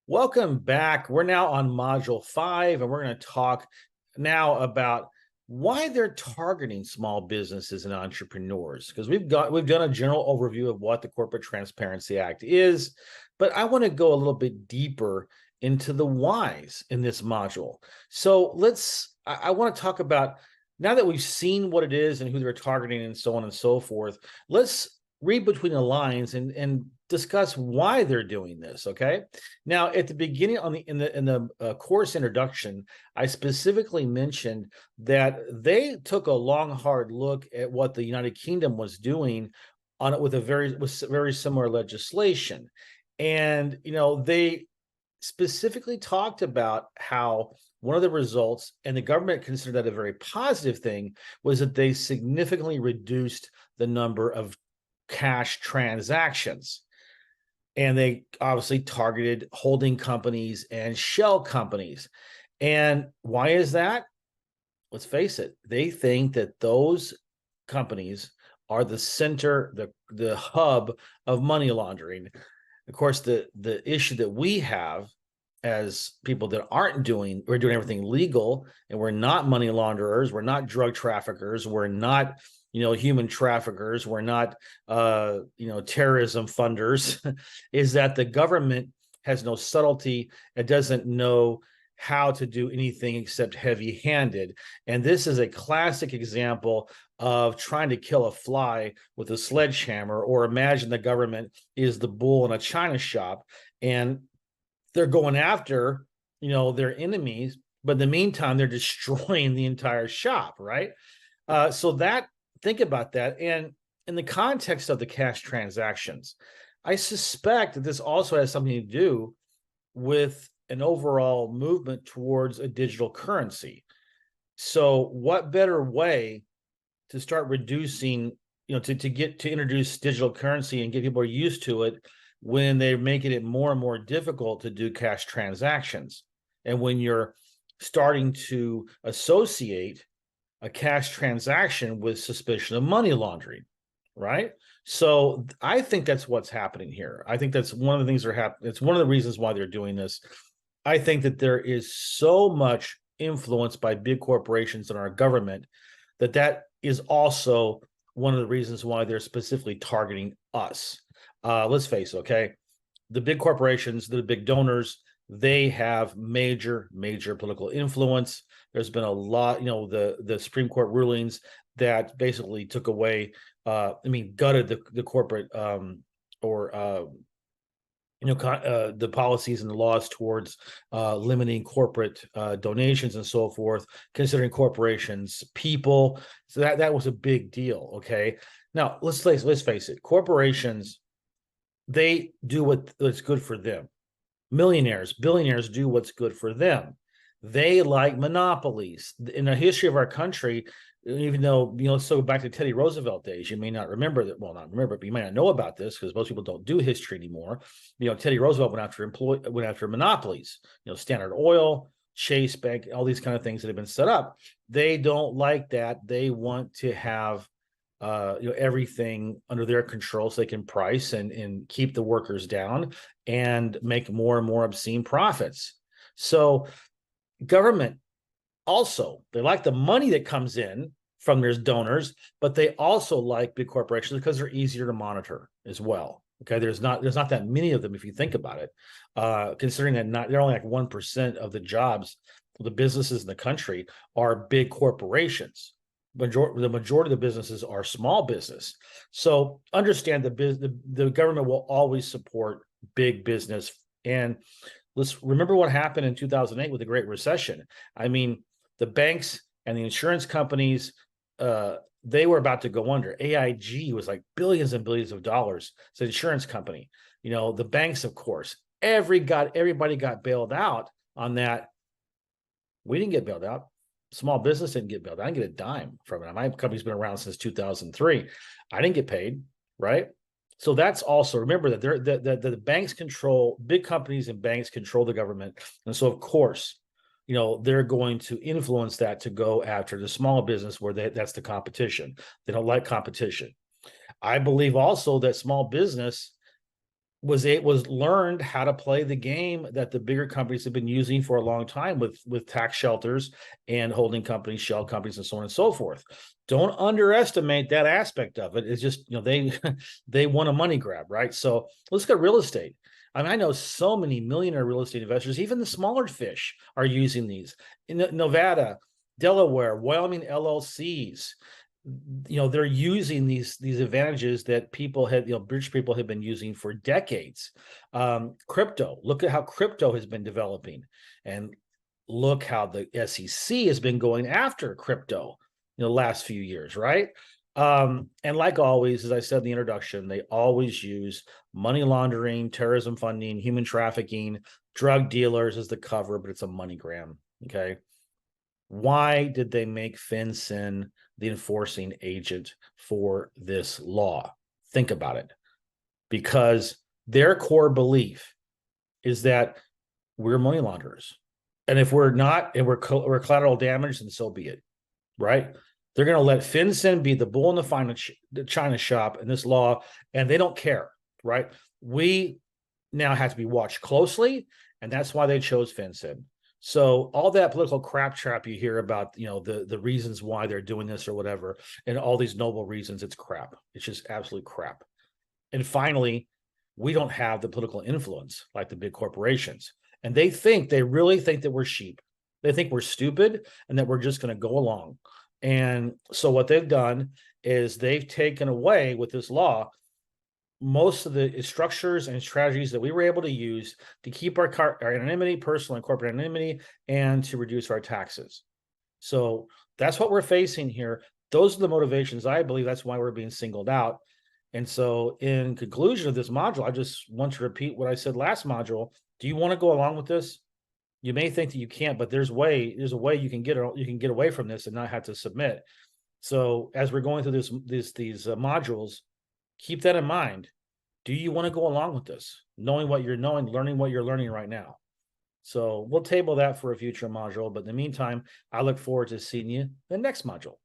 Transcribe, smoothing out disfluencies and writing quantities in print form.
Welcome back. We're now on module 5, and we're going to talk now about why they're targeting small businesses and entrepreneurs. Because we've done a general overview of what the Corporate Transparency Act is, but I want to go a little bit deeper into the whys in this module. So I want to talk about, now that we've seen what it is and who they're targeting and so on and so forth, let's read between the lines and discuss why they're doing this. Okay. Now, at the beginning, in the course introduction, I specifically mentioned that they took a long, hard look at what the United Kingdom was doing on it with very similar legislation, and they specifically talked about how one of the results, and the government considered that a very positive thing, was that they significantly reduced the number of cash transactions. And they obviously targeted holding companies and shell companies. And why is that? Let's face it, they think that those companies are the center, the hub of money laundering. Of course, the issue that we have as people that we're doing everything legal, and we're not money launderers, we're not drug traffickers, we're not human traffickers, we're not terrorism funders, is that the government has no subtlety. It doesn't know how to do anything except heavy-handed. And this is a classic example of trying to kill a fly with a sledgehammer, or imagine the government is the bull in a china shop and they're going after their enemies, but in the meantime they're destroying the entire shop, right? Think about that. And in the context of the cash transactions, I suspect that this also has something to do with an overall movement towards a digital currency. So what better way to start reducing, to introduce digital currency and get people used to it, when they're making it more and more difficult to do cash transactions, and when you're starting to associate a cash transaction with suspicion of money laundering, right? So I think that's what's happening here. I think that's one of the things that are happening. It's one of the reasons why they're doing this. I think that there is so much influence by big corporations in our government that is also one of the reasons why they're specifically targeting us. Let's face it, okay? The big corporations, the big donors, they have major political influence. There's been a lot, the Supreme Court rulings that basically took away, gutted the corporate the policies and the laws towards limiting corporate donations and so forth, considering corporations people. So that was a big deal. Okay, now let's face it, corporations, they do what's good for them. Millionaires, billionaires do what's good for them. They like monopolies. In the history of our country, even though, let's go back to Teddy Roosevelt days. You may not remember that, well, not remember, but you may not know about this because most people don't do history anymore. Teddy Roosevelt went after monopolies, Standard Oil, Chase Bank, all these kind of things that have been set up. They don't like that. They want to have everything under their control so they can price and keep the workers down and make more and more obscene profits. So government also, they like the money that comes in from their donors, but they also like big corporations because they're easier to monitor as well. Okay, there's not that many of them if you think about it. Considering that they're only like 1% of the jobs, the businesses in the country are big corporations. The majority of the businesses are small business. So understand the government will always support big business. And let's remember what happened in 2008 with the Great Recession. I mean, the banks and the insurance companies, they were about to go under. AIG was like billions and billions of dollars. It's an insurance company. The banks, of course, everybody got bailed out on that. We didn't get bailed out. Small business didn't get bailed out. I didn't get a dime from it. My company's been around since 2003. I didn't get paid, right? So that's also, remember that the banks control, big companies and banks control the government. And so, of course, they're going to influence that to go after the small business where that's the competition. They don't like competition. I believe also that small business was learned how to play the game that the bigger companies have been using for a long time with tax shelters and holding companies, shell companies, and so on and so forth. Don't underestimate that aspect of it. It's just, they want a money grab, right? So let's get real estate. I mean, I know so many millionaire real estate investors, even the smaller fish are using these in Nevada, Delaware, Wyoming LLCs. They're using these advantages that people had, British people have been using for decades. Crypto, look at how crypto has been developing, and look how the SEC has been going after crypto in the last few years, right? And like always, as I said in the introduction, they always use money laundering, terrorism funding, human trafficking, drug dealers as the cover, but it's a money grab. Okay. Why did they make FinCEN the enforcing agent for this law? Think about it. Because their core belief is that we're money launderers. And if we're not, and we're collateral damage, then so be it, right? They're going to let FinCEN be the bull in the China shop in this law, and they don't care, right? We now have to be watched closely, and that's why they chose FinCEN. So all that political crap trap you hear about, the reasons why they're doing this or whatever, and all these noble reasons, it's crap. It's just absolute crap. And finally, we don't have the political influence like the big corporations. And they really think that we're sheep. They think we're stupid and that we're just going to go along. And so what they've done is they've taken away with this law most of the structures and strategies that we were able to use to keep our anonymity, personal and corporate anonymity, and to reduce our taxes. So that's what we're facing here. Those are the motivations. I believe that's why we're being singled out. And so in conclusion of this module, I just want to repeat what I said last module. Do you want to go along with this? You may think that you can't, but there's a way you can get away from this and not have to submit. So as we're going through these modules, keep that in mind. Do you want to go along with this, knowing what you're knowing, learning what you're learning right now? So we'll table that for a future module. But in the meantime, I look forward to seeing you in the next module.